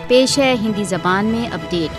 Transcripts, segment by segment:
पेश है हिंदी ज़बान में अपडेट।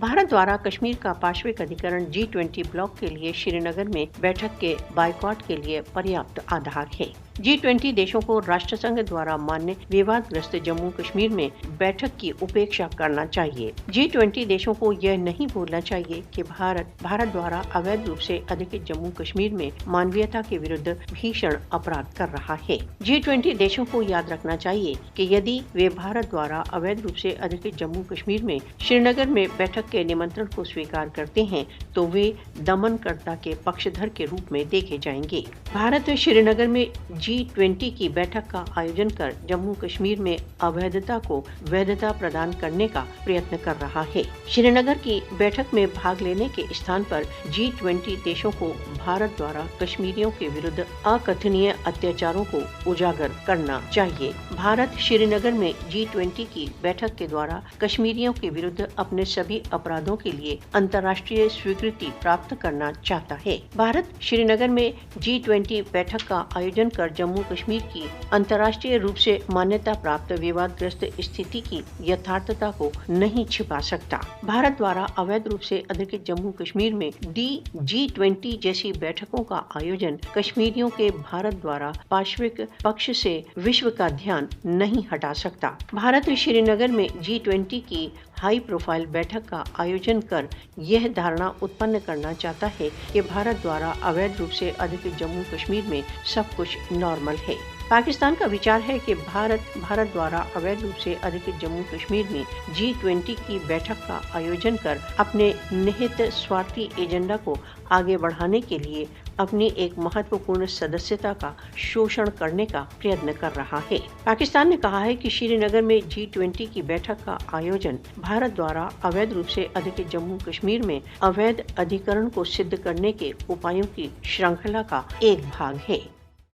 भारत द्वारा कश्मीर का पार्श्विक अधिकरण G20 ब्लॉक के लिए श्रीनगर में बैठक के बायकॉट के लिए पर्याप्त आधार है। G20 देशों को राष्ट्रसंघ द्वारा मान्य विवादग्रस्त जम्मू कश्मीर में बैठक की उपेक्षा करना चाहिए। G20 देशों को यह नहीं भूलना चाहिए कि भारत द्वारा अवैध रूप से अधिकृत जम्मू कश्मीर में मानवीयता के विरुद्ध भीषण अपराध कर रहा है। G20 देशों को याद रखना चाहिए कि यदि वे भारत द्वारा अवैध रूप से अधिकृत जम्मू कश्मीर में श्रीनगर में बैठक के निमंत्रण को स्वीकार करते हैं तो वे दमनकर्ता के पक्षधर के रूप में देखे जाएंगे। भारत श्रीनगर में G20 की बैठक का आयोजन कर जम्मू कश्मीर में अवैधता को वैधता प्रदान करने का प्रयत्न कर रहा है। श्रीनगर की बैठक में भाग लेने के स्थान पर G20 देशों को भारत द्वारा कश्मीरियों के विरुद्ध अकथनीय अत्याचारों को उजागर करना चाहिए। भारत श्रीनगर में G20 की बैठक के द्वारा कश्मीरियों के विरुद्ध अपने सभी अपराधों के लिए अंतर्राष्ट्रीय स्वीकृति प्राप्त करना चाहता है। भारत श्रीनगर में G20 बैठक का आयोजन कर जम्मू कश्मीर की अंतर्राष्ट्रीय रूप से मान्यता प्राप्त विवादग्रस्त स्थिति की यथार्थता को नहीं छिपा सकता। भारत द्वारा अवैध रूप से अधिकृत जम्मू कश्मीर में G20 जैसी बैठकों का आयोजन कश्मीरियों के भारत द्वारा पार्श्विक पक्ष से विश्व का ध्यान नहीं हटा सकता। भारत श्रीनगर में G20 की हाई प्रोफाइल बैठक का आयोजन कर यह धारणा उत्पन्न करना चाहता है कि भारत द्वारा अवैध रूप से अधिकृत जम्मू कश्मीर में सब कुछ नॉर्मल है। पाकिस्तान का विचार है कि भारत द्वारा अवैध रूप से अधिकृत जम्मू कश्मीर में G20 की बैठक का आयोजन कर अपने निहित स्वार्थी एजेंडा को आगे बढ़ाने के लिए अपनी एक महत्वपूर्ण सदस्यता का शोषण करने का प्रयत्न कर रहा है। पाकिस्तान ने कहा है कि श्रीनगर में G20 की बैठक का आयोजन भारत द्वारा अवैध रूप से अधिकृत जम्मू कश्मीर में अवैध अधिकरण को सिद्ध करने के उपायों की श्रृंखला का एक भाग है।